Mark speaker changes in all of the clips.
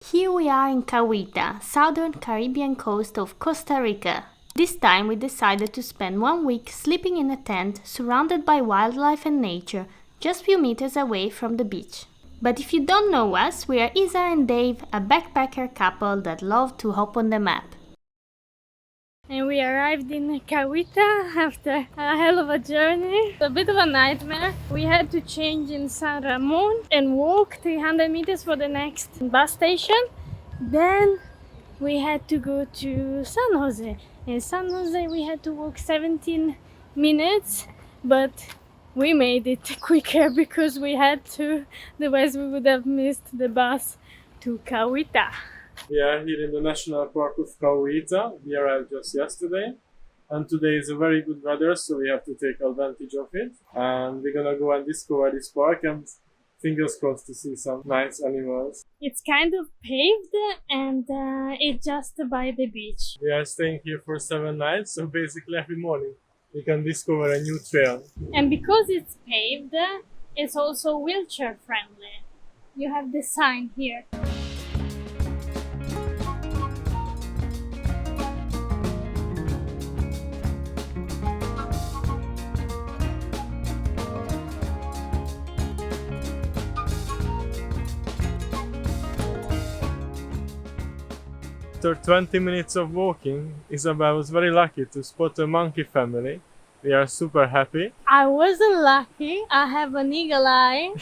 Speaker 1: Here we are in Cahuita, southern Caribbean coast of Costa Rica. This time we decided to spend 1 week sleeping in a tent surrounded by wildlife and nature, just few meters away from the beach. But if you don't know us, we are Isa and Dave, a backpacker couple that love to hop on the map. And we arrived in Cahuita after a hell of a journey. A bit of a nightmare. We had to change in San Ramon and walk 300 meters for the next bus station. Then we had to go to San Jose. In San Jose we had to walk 17 minutes, but we made it quicker because we had to, otherwise we would have missed the bus to Cahuita.
Speaker 2: We are here in the National Park of Cahuita. We arrived just yesterday, and today is a very good weather, so we have to take advantage of it. And we're gonna go and discover this park and fingers crossed to see some nice animals.
Speaker 1: It's kind of paved and it's just by the beach.
Speaker 2: We are staying here for 7 nights, so basically every morning we can discover a new trail.
Speaker 1: And because it's paved, it's also wheelchair friendly. You have the sign here.
Speaker 2: After 20 minutes of walking, Isabel was very lucky to spot a monkey family. We are super happy.
Speaker 1: I wasn't lucky. I have an eagle eye.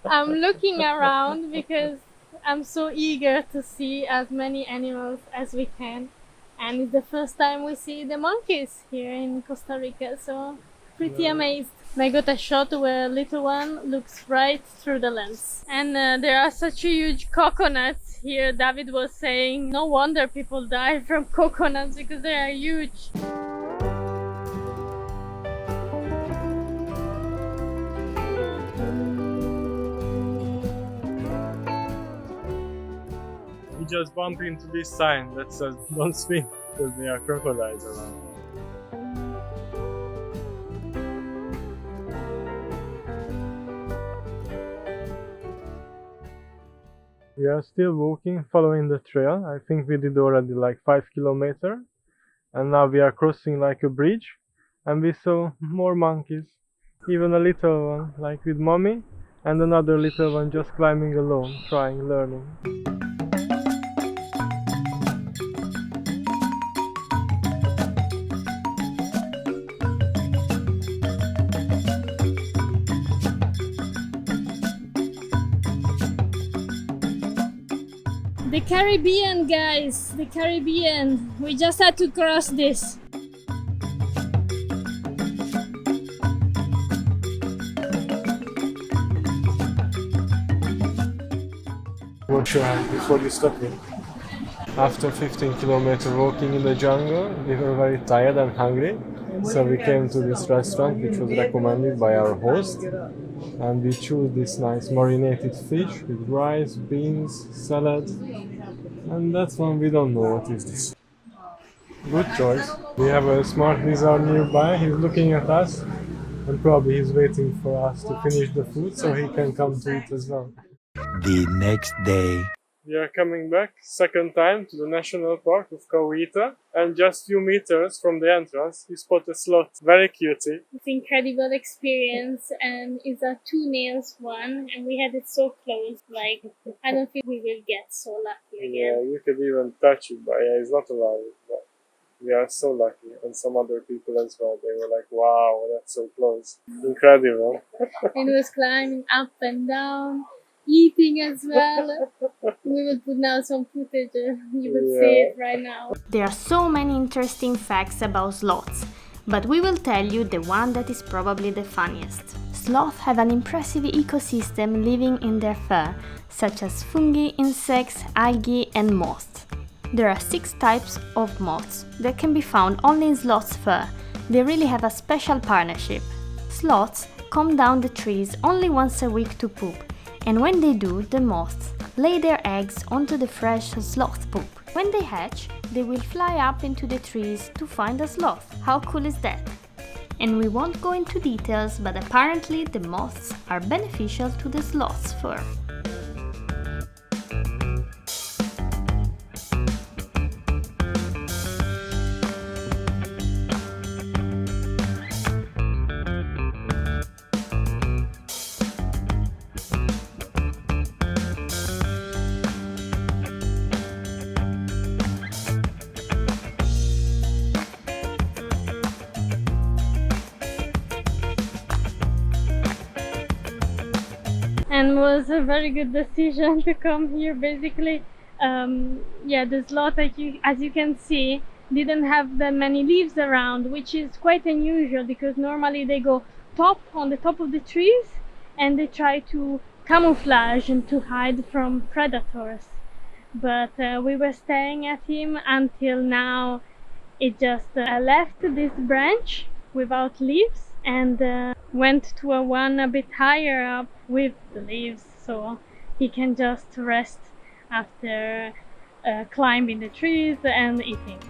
Speaker 1: I'm looking around because I'm so eager to see as many animals as we can. And it's the first time we see the monkeys here in Costa Rica, so pretty amazed. I got a shot where a little one looks right through the lens. And there are such huge coconuts here. David was saying no wonder people die from coconuts because they are huge.
Speaker 2: We just bumped into this sign that says don't swim because there are crocodiles around. We are still walking, following the trail. I think we did already like 5 kilometers. And now we are crossing like a bridge. And we saw more monkeys. Even a little one, like with mommy. And another little one just climbing alone, learning.
Speaker 1: The Caribbean, guys, the Caribbean. We just had to cross this.
Speaker 2: What you have before you stop here? After 15 kilometers walking in the jungle, we were very tired and hungry. So we came to this restaurant which was recommended by our host. And we chose this nice marinated fish with rice, beans, salad. And that's one we don't know what is this. Good choice. We have a smart lizard nearby. He's looking at us. And probably he's waiting for us to finish the food so he can come to it as well.
Speaker 3: The next day.
Speaker 2: We are coming back second time to the National Park of Cahuita, and just few meters from the entrance we spot a sloth, very cutie.
Speaker 1: It's an incredible experience, and it's a 2 nails one, and we had it so close, like I don't think we will get so lucky again.
Speaker 2: Yeah, you could even touch it, but yeah, it's not allowed. But we are so lucky, and some other people as well. They were like, wow, that's so close. Incredible.
Speaker 1: And it was climbing up and down, eating as well. We will put now some footage, you will see it right now. There are so many interesting facts about sloths, but we will tell you the one that is probably the funniest. Sloths have an impressive ecosystem living in their fur, such as fungi, insects, algae and moths. There are 6 types of moths that can be found only in sloth's fur. They really have a special partnership. Sloths come down the trees only once a week to poop. And when they do, the moths lay their eggs onto the fresh sloth poop. When they hatch, they will fly up into the trees to find a sloth. How cool is that? And we won't go into details, but apparently the moths are beneficial to the sloth's fur. was a very good decision to come here. Basically, yeah, the sloth, as you can see, didn't have that many leaves around, which is quite unusual because normally they go on the top of the trees and they try to camouflage and to hide from predators. But we were staring at him until now. It just left this branch without leaves and went to a one a bit higher up with the leaves, so he can just rest after climbing the trees and eating.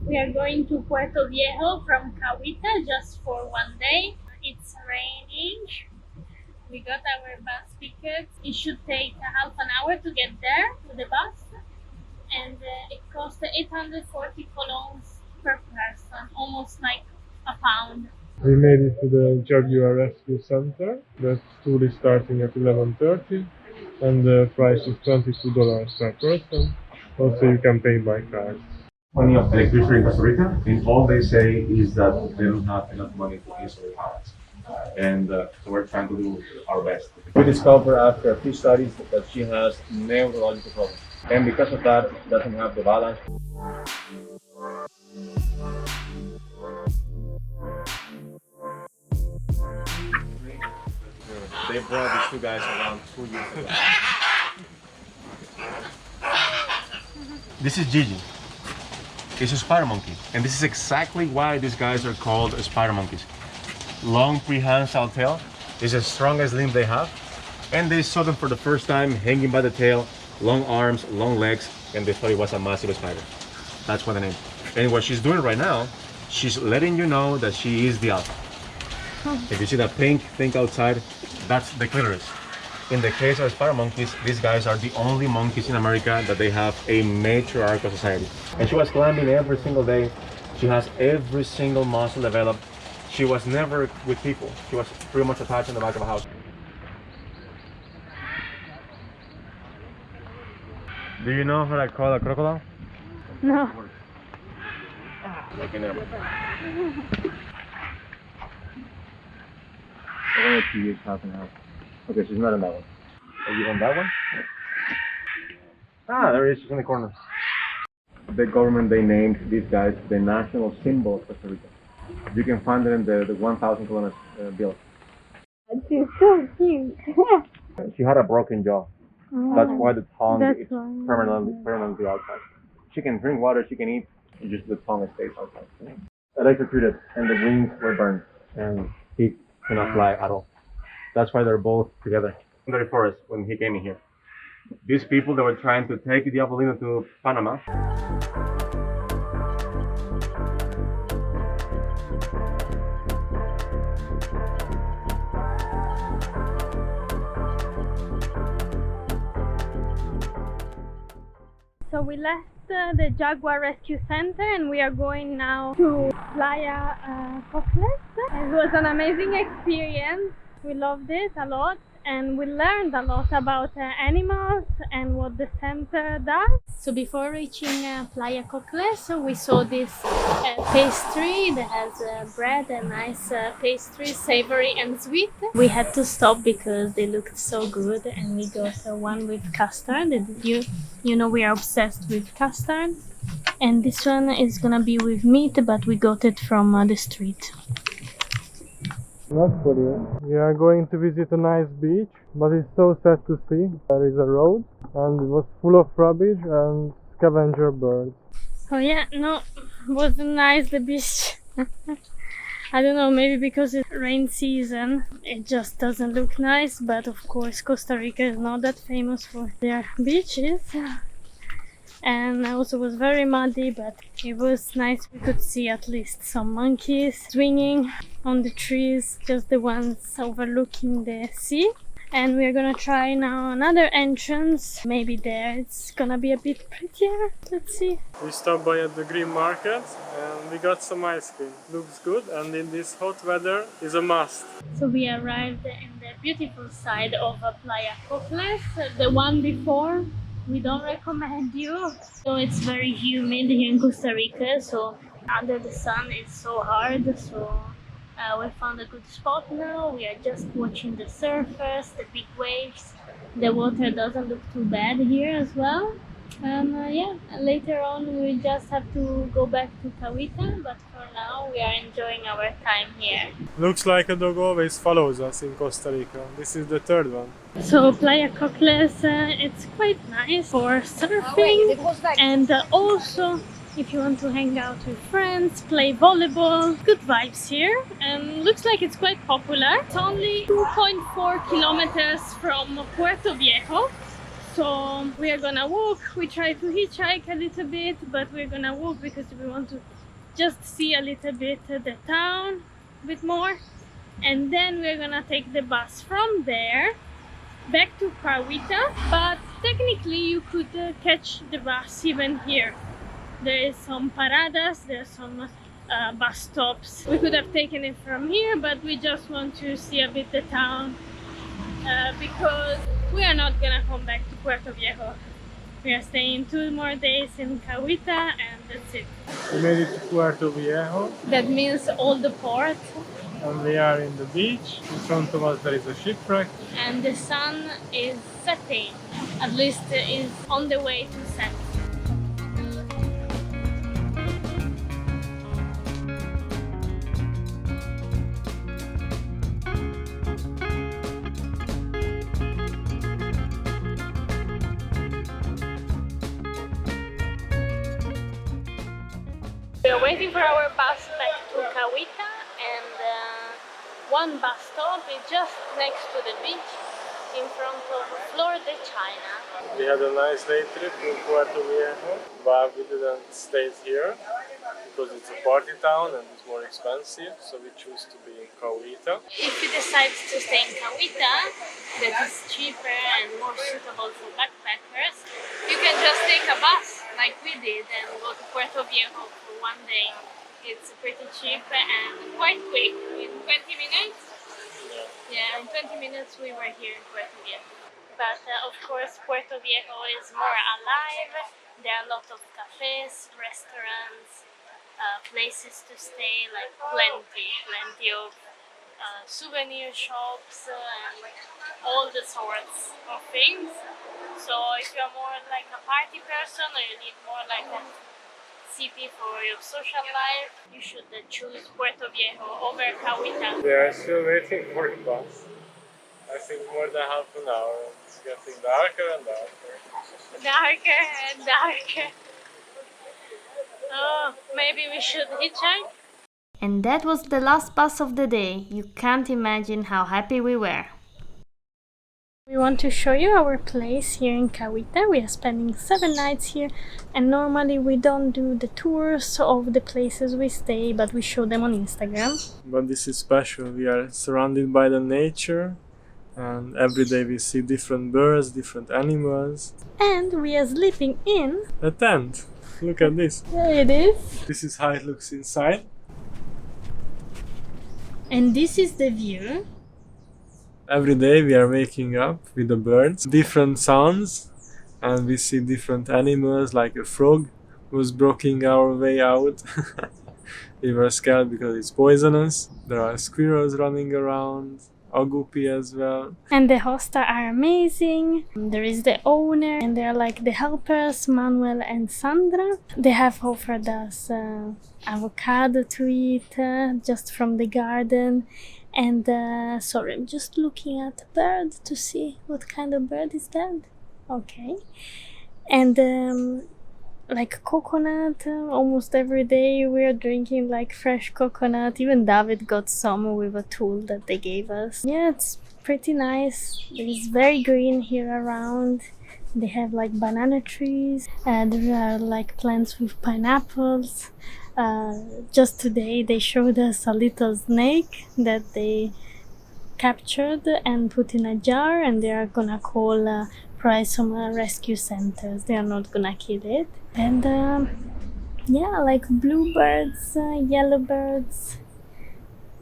Speaker 1: We are going to Puerto Viejo from Cahuita just for one day. It's raining. We got our bus tickets. It should take half an hour to get there to the bus, and it cost 840 colones per person, almost like a pound.
Speaker 2: We made it to the Jaguar Rescue Center. That's tour is starting at 11:30 and the price is $22 per person. Also you can pay by card.
Speaker 4: Plenty of electricity in Costa Rica, and all they say is that they don't have enough money to install the house. And so we're trying to do our best.
Speaker 5: We discovered after a few studies that she has neurological problems, and because of that, she doesn't have the balance. They brought these two guys around 2 years ago.
Speaker 4: This is Gigi. It's a spider monkey, and this is exactly why these guys are called spider monkeys. Long prehensile tail is the strongest limb they have, and they saw them for the first time hanging by the tail, long arms, long legs, and they thought it was a massive spider. That's what the name. And what she's doing right now, she's letting you know that she is the alpha. If you see that pink thing outside, that's the clitoris. In the case of spider monkeys, these guys are the only monkeys in America that they have a matriarchal society. And she was climbing every single day. She has every single muscle developed. She was never with people. She was pretty much attached in the back of a house.
Speaker 2: Do you know how to call a crocodile?
Speaker 1: No.
Speaker 5: Okay, never mind. I wanted to use half and half. Okay, she's not in that one. Are you on that one?
Speaker 4: Ah, there it is. She's in the corner.
Speaker 5: The government, they named these guys the national symbol of Costa Rica. You can find it in the 1,000 colones bill.
Speaker 1: She's so cute.
Speaker 5: She had a broken jaw. That's why the tongue
Speaker 1: That's
Speaker 5: is
Speaker 1: why.
Speaker 5: permanently outside. She can drink water, she can eat, it's just the tongue stays outside. Electrocuted, and the wings were burned, and he cannot fly at all. That's why they're both together in the forest when he came in here. These people, they were trying to take the javelina to Panama.
Speaker 1: So we left the Jaguar Rescue Center and we are going now to Playa Cocles. It was an amazing experience. We loved it a lot and we learned a lot about animals and what the center does. So before reaching Playa Cocles, we saw this pastry that has bread and nice pastry, savory and sweet. We had to stop because they looked so good and we got one with custard. You know we are obsessed with custard. And this one is gonna be with meat, but we got it from the street.
Speaker 2: Not for you. We are going to visit a nice beach, but it's so sad to see. There is a road and it was full of rubbish and scavenger birds.
Speaker 1: Oh yeah, no, wasn't nice the beach. I don't know, maybe because it's rain season, it just doesn't look nice, but of course Costa Rica is not that famous for their beaches. And also was very muddy, but it was nice. We could see at least some monkeys swinging on the trees, just the ones overlooking the sea. And we're gonna try now another entrance. Maybe there it's gonna be a bit prettier. Let's see.
Speaker 2: We stopped by at the green market and we got some ice cream. Looks good, and in this hot weather is a must.
Speaker 1: So we arrived in the beautiful side of Playa Cocles. The one before we don't recommend you. So it's very humid here in Costa Rica, so under the sun it's so hard. So we found a good spot now. We are just watching the surfers, the big waves. The water doesn't look too bad here as well. Yeah, later on we just have to go back to Cahuita, but for now we are enjoying our time here.
Speaker 2: Looks like a dog always follows us in Costa Rica. This is the third one.
Speaker 1: So Playa Cocles, it's quite nice for surfing, and also if you want to hang out with friends, play volleyball. Good vibes here, and looks like it's quite popular. It's only 2.4 kilometers from Puerto Viejo. So we are gonna walk. We try to hitchhike a little bit, but we're gonna walk because we want to just see a little bit the town, a bit more. And then we're gonna take the bus from there back to Cahuita. But technically you could catch the bus even here. There is some paradas, there's some bus stops. We could have taken it from here, but we just want to see a bit the town because we are not gonna come back to Puerto Viejo. We are staying 2 more days in Cahuita and that's it.
Speaker 2: We made it to Puerto Viejo
Speaker 1: That means all the port,
Speaker 2: and we are in the beach. In front of us there is a shipwreck.
Speaker 1: and the sun is setting, at least is on the way to set. We are waiting for our bus back to Cahuita, and one bus stop is just next to the beach in front of Flor de China.
Speaker 2: We had a nice day trip in Puerto Viejo, but we didn't stay here because it's a party town and it's more expensive, so we choose to be in Cahuita.
Speaker 1: If you decide to stay in Cahuita, that is cheaper and more suitable for backpackers, you can just take a bus like we did and go to Puerto Viejo for one day. It's pretty cheap and quite quick. In 20 minutes? Yeah, in 20 minutes we were here in Puerto Viejo. But of course Puerto Viejo is more alive. There are a lot of cafes, restaurants, places to stay, like plenty of souvenir shops and all the sorts of things. So if you're more like a party person or you need more like a city for your social life, you should choose Puerto Viejo over Cahuita.
Speaker 2: We are still waiting for the bus. I think more than half an hour. It's getting darker and darker.
Speaker 1: Darker and darker. Oh, maybe we should hitchhike? And that was the last bus of the day. You can't imagine how happy we were. We want to show you our place here in Cahuita. We are spending 7 nights here, and normally we don't do the tours of the places we stay, but we show them on Instagram.
Speaker 2: But this is special. We are surrounded by the nature, and every day we see different birds, different animals.
Speaker 1: And we are sleeping in
Speaker 2: a tent. Look at this.
Speaker 1: There it is.
Speaker 2: This is how it looks inside.
Speaker 1: And this is the view.
Speaker 2: Every day we are waking up with the birds, different sounds, and we see different animals like a frog who's blocking our way out. We were scared because it's poisonous. There are squirrels running around, agupi as well.
Speaker 1: And the hosts are amazing. There is the owner and they're like the helpers, Manuel and Sandra. They have offered us avocado to eat just from the garden. And sorry, I'm just looking at a bird to see what kind of bird is that. Okay. And like coconut, almost every day we are drinking like fresh coconut. Even David got some with a tool that they gave us. Yeah, it's pretty nice. It's very green here around. They have like banana trees. There are like plants with pineapples. Just today they showed us a little snake that they captured and put in a jar, and they are gonna call price from rescue centers. They are not gonna kill it. And yeah, like bluebirds, yellowbirds,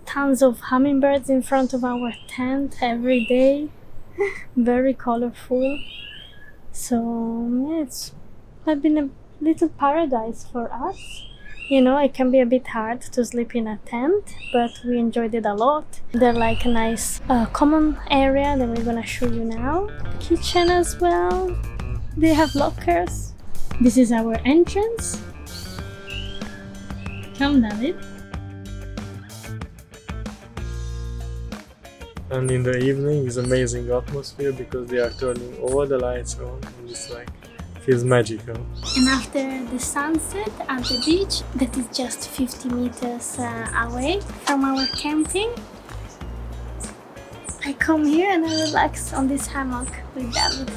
Speaker 1: tons of hummingbirds in front of our tent every day. Very colorful. So yeah, it's been a little paradise for us. You know, it can be a bit hard to sleep in a tent, but we enjoyed it a lot. They're like a nice common area that we're gonna show you now. Kitchen as well. They have lockers. This is our entrance. Come, David.
Speaker 2: And in the evening is amazing atmosphere because they are turning all the lights on and it's like feels magical.
Speaker 1: And after the sunset at the beach, that is just 50 meters away from our camping, I come here and I relax on this hammock with David.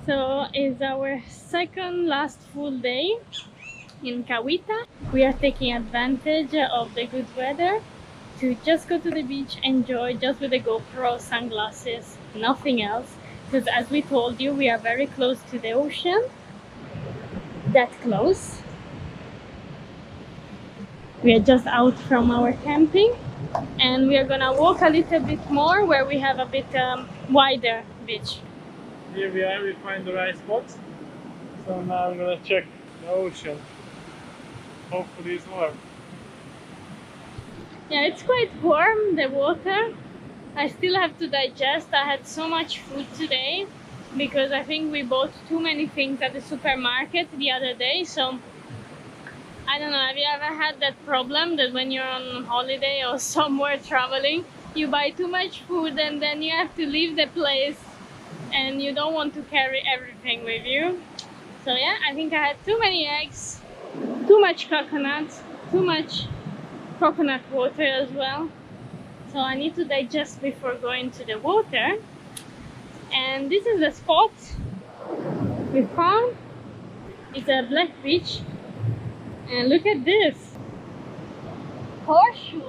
Speaker 1: So it's our second last full day in Cahuita. We are taking advantage of the good weather to just go to the beach, enjoy just with the GoPro, sunglasses, nothing else. Because as we told you, we are very close to the ocean. That close. We are just out from our camping and we are gonna walk a little bit more where we have a bit wider beach.
Speaker 2: Here we are, we find the right spot. So now I'm gonna check the ocean. Hopefully it's warm.
Speaker 1: Yeah, it's quite warm, the water. I still have to digest. I had so much food today because I think we bought too many things at the supermarket the other day. So I don't know, have you ever had that problem that when you're on holiday or somewhere traveling, you buy too much food and then you have to leave the place and you don't want to carry everything with you? So yeah, I think I had too many eggs, too much coconut, too much coconut water as well. So I need to digest before going to the water. And this is the spot we found. It's a black beach. And look at this. Horseshoe.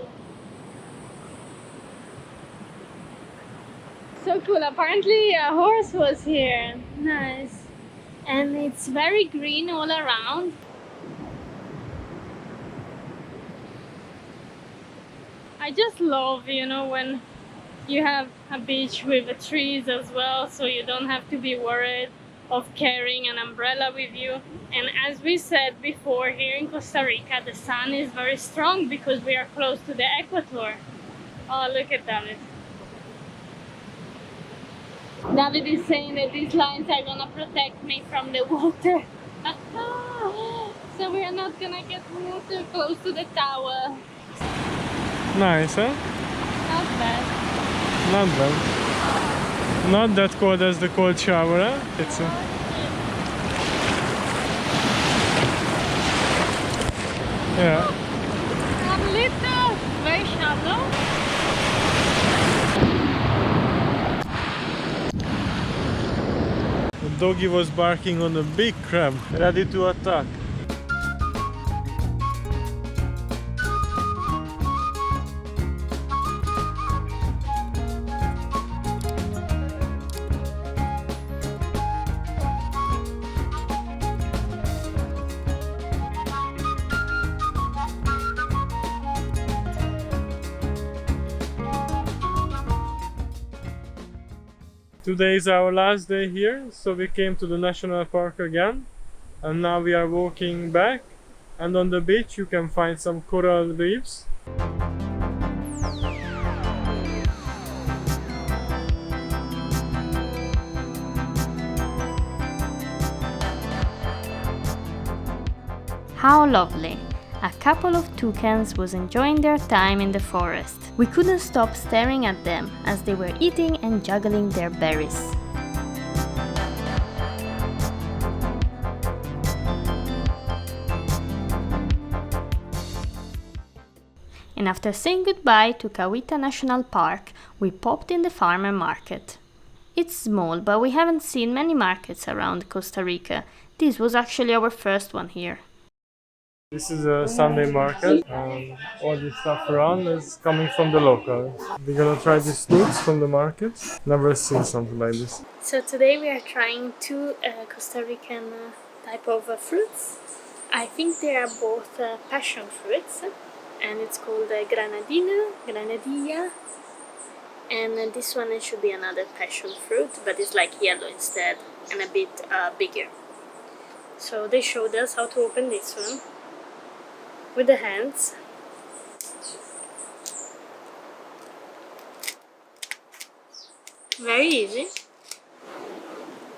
Speaker 1: So cool. Apparently a horse was here. Nice. And it's very green all around. I just love, you know, when you have a beach with trees as well, so you don't have to be worried of carrying an umbrella with you. And as we said before, here in Costa Rica the sun is very strong because we are close to the equator. Oh, look at David. David is saying that these lines are gonna protect me from the water. So we are not gonna get water close to the tower.
Speaker 2: Nice, huh?
Speaker 1: Not bad.
Speaker 2: Not bad. Not that cold as the cold shower, huh? It's yeah.
Speaker 1: A little, very shallow.
Speaker 2: The doggy was barking on a big crab, ready to attack. Today is our last day here, so we came to the national park again and now we are walking back, and on the beach you can find some coral reefs.
Speaker 1: How lovely! A couple of toucans was enjoying their time in the forest. We couldn't stop staring at them as they were eating and juggling their berries. And after saying goodbye to Cahuita National Park, we popped in the farmer market. It's small, but we haven't seen many markets around Costa Rica. This was actually our first one here.
Speaker 2: This is a Sunday market. All this stuff around is coming from the locals. We're gonna try these fruits from the market. Never seen something like this.
Speaker 1: So today we are trying two Costa Rican type of fruits. I think they are both passion fruits, and it's called granadilla, and this one should be another passion fruit, but it's like yellow instead and a bit bigger. So they showed us how to open this one with the hands. Very easy.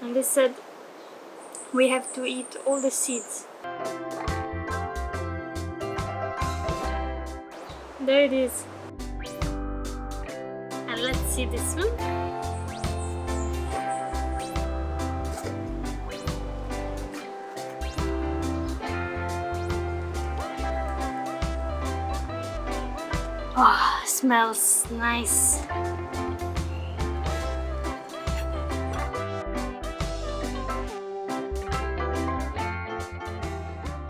Speaker 1: And they said we have to eat all the seeds. There it is. And let's see this one. Oh, smells nice.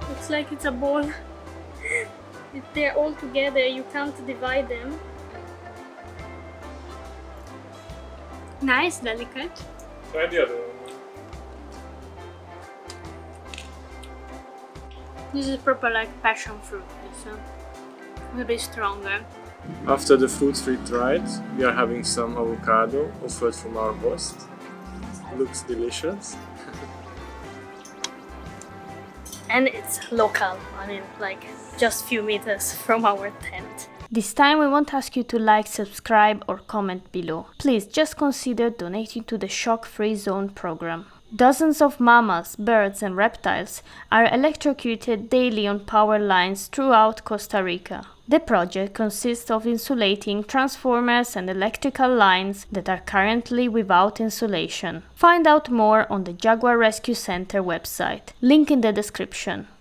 Speaker 1: Looks like it's a ball. If they're all together, you can't divide them. Nice, delicate.
Speaker 2: Try the other one.
Speaker 1: This is proper like passion fruit. It's a bit stronger.
Speaker 2: After the fruits we tried, we are having some avocado offered from our host. Looks delicious.
Speaker 1: And it's local, I mean, like just few meters from our tent. This time we won't ask you to like, subscribe or comment below. Please just consider donating to the Shock-Free Zone program. Dozens of mammals, birds and reptiles are electrocuted daily on power lines throughout Costa Rica. The project consists of insulating transformers and electrical lines that are currently without insulation. Find out more on the Jaguar Rescue Center website, link in the description.